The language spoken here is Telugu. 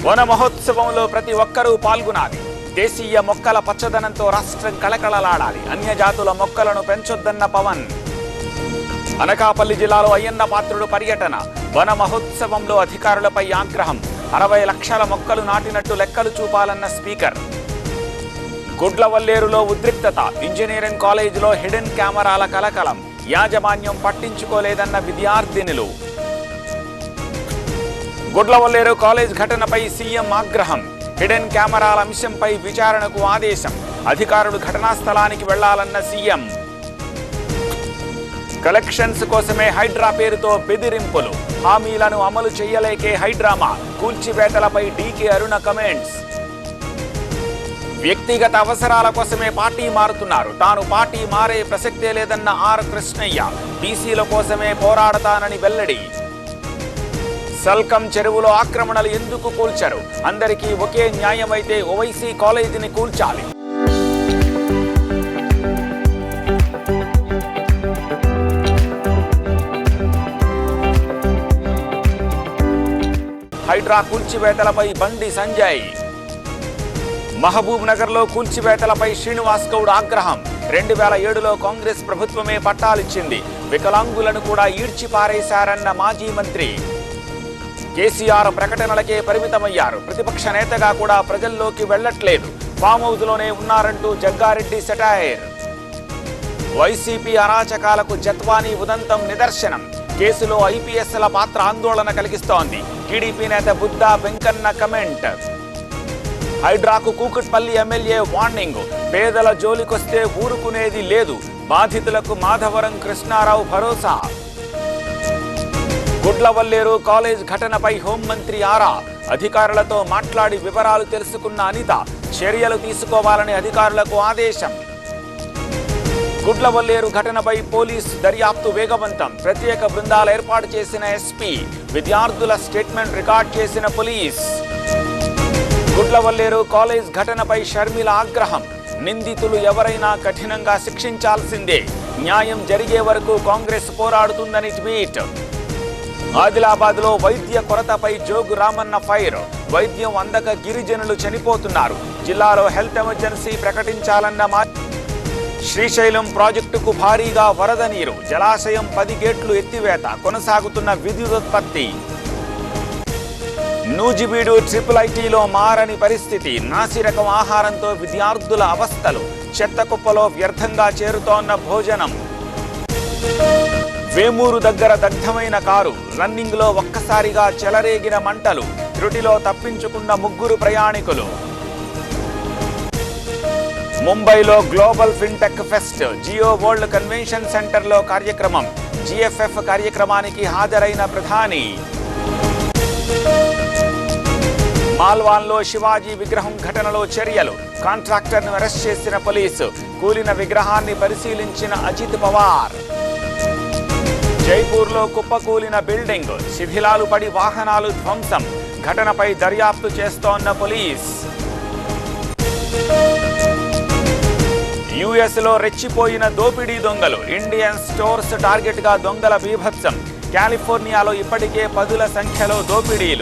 వన మహోత్సవంలో ప్రతి ఒక్కరూ పాల్గొనాలి. దేశీయ మొక్కల పచ్చదనంతో రాష్ట్రం కళకళలాడాలి. అన్యజాతుల మొక్కలను పెంచొద్దన్న పవన్. అనకాపల్లి జిల్లాలో అయ్యన్న పాత్రుడు పర్యటన. వన మహోత్సవంలో అధికారులపై ఆగ్రహం. 60 లక్షల మొక్కలు నాటినట్టు లెక్కలు చూపాలన్న స్పీకర్. గుడ్లవల్లేరులో ఉద్రిక్తత. ఇంజనీరింగ్ కాలేజీలో హిడెన్ కెమెరాల కలకలం. యాజమాన్యం పట్టించుకోలేదన్న విద్యార్థినులు. గుడ్లవల్లేరు కాలేజ్ ఘటనపై సీఎం ఆగ్రహం. హిడెన్ కెమెరాల అంశంపై విచారణకు ఆదేశం. అధికారులు ఘటనా స్థలానికి వెళ్లాలన్న సీఎం. కలెక్షన్స్ కోసమే హైడ్రా పేరుతో బెదిరింపులు. హామీలను అమలు చేయలేకే హైడ్రామా. కూల్చివేతలపై డీకే అరుణ కమెంట్స్. వ్యక్తిగత అవసరాల కోసమే పార్టీ మారుతున్నారు. తాను పార్టీ మారే ప్రసక్తే లేదన్న ఆర్ కృష్ణయ్య. బీసీల కోసమే పోరాడతానని వెల్లడి. సల్కం చెరువులో ఆక్రమణలు ఎందుకు కూల్చరు? అందరికీ ఒకే న్యాయమైతే ఓవైసీ కాలేజీని కూల్చాలి. హైడ్రా కూల్చివేతలపై బండి సంజయ్. మహబూబ్ నగర్లో కూల్చివేతలపై శ్రీనివాస్ గౌడ్ ఆగ్రహం. 2007లో కాంగ్రెస్ ప్రభుత్వమే పట్టాలిచ్చింది. వికలాంగులను కూడా ఈడ్చిపారేశారన్న మాజీ మంత్రి. కేసీఆర్ ప్రకటనలకే పరిమితమయ్యారు. ప్రతిపక్ష నేతగా కూడా ప్రజల్లోకి వెళ్లట్లేదు. ఫామ్ హౌస్లోనే ఉన్నారంటూ జగ్గారెడ్డి సెటైర్. వైసీపీ అరాచకాలకు జత్వానీ ఉదంతం నిదర్శనం. కేసులో ఐపీఎస్ల పాత్ర ఆందోళన కలిగిస్తోంది. టీడీపీ నేత బుద్దా వెంకన్న కమెంట్. హైడ్రాకు కూకట్పల్లి ఎమ్మెల్యే వార్నింగ్. పేదల జోలికొస్తే ఊరుకునేది లేదు. బాధితులకు మాధవరం కృష్ణారావు భరోసా. గుడ్లవల్లేరు కాలేజ్ ఘటనపై హోంమంత్రి ఆరా. అధికారులతో మాట్లాడి వివరాలు తెలుసుకున్న అనిత. చర్యలు తీసుకోవాలని అధికారులకు ఆదేశం. గుడ్లవల్లేరు ఘటనపై పోలీసు దర్యాప్తు వేగవంతం. ప్రత్యేక బృందాలు ఏర్పాటు చేసిన ఎస్పీ. విద్యార్థుల స్టేట్మెంట్ రికార్డ్ చేసిన పోలీస్. గుడ్లవల్లేరు కాలేజ్ ఘటనపై షర్మిల ఆగ్రహం. నిందితులు ఎవరైనా కఠినంగా శిక్షించాల్సిందే. న్యాయం జరిగే వరకు కాంగ్రెస్ పోరాడుతుందని ట్వీట్. ఆదిలాబాద్లో వైద్య కొరతపై జోగు రామన్న ఫైర్. వైద్యం అందక గిరిజనులు చనిపోతున్నారు. జిల్లాలో హెల్త్ ఎమర్జెన్సీ ప్రకటించాలన్న శ్రీశైలం ప్రాజెక్టుకు భారీగా వరద నీరు. జలాశయం 10 గేట్లు ఎత్తివేత. కొనసాగుతున్న విద్యుదుత్పత్తి. నూజివీడు IIITలో మారని పరిస్థితి. నాసిరకం ఆహారంతో విద్యార్థుల అవస్థలు. చెత్త కుప్పలో వ్యర్థంగా చేరుతోన్న భోజనం. వేమూరు దగ్గర దగ్ధమైన కారు. రన్నింగ్లో ఒక్కసారిగా చెలరేగిన మంటలు. త్రుటిలో తప్పించుకున్న 3 ప్రయాణికులు. ముంబైలో global fintech fest. Jio world convention సెంటర్లో కార్యక్రమం. GFF కార్యక్రమానికి హాజరైన ప్రధాని. మాల్వాన్లో శివాజీ విగ్రహం ఘటనలో చర్యలు. కాంట్రాక్టర్ను అరెస్ట్ చేసిన పోలీసు. కూలిన విగ్రహాన్ని పరిశీలించిన అజిత్ పవార్. జైపూర్లో కుప్పకూలిన బిల్డింగ్. శిథిలాలు పడి వాహనాలు ధ్వంసం. ఘటనపై దర్యాప్తు చేస్తోన్న పోలీస్. యుఎస్లో రెచ్చిపోయిన దోపిడీ దొంగలు. ఇండియన్ స్టోర్స్ టార్గెట్గా దొంగల బీభత్సం. కాలిఫోర్నియాలో ఇప్పటికే 10ల సంఖ్యలో దోపిడీలు.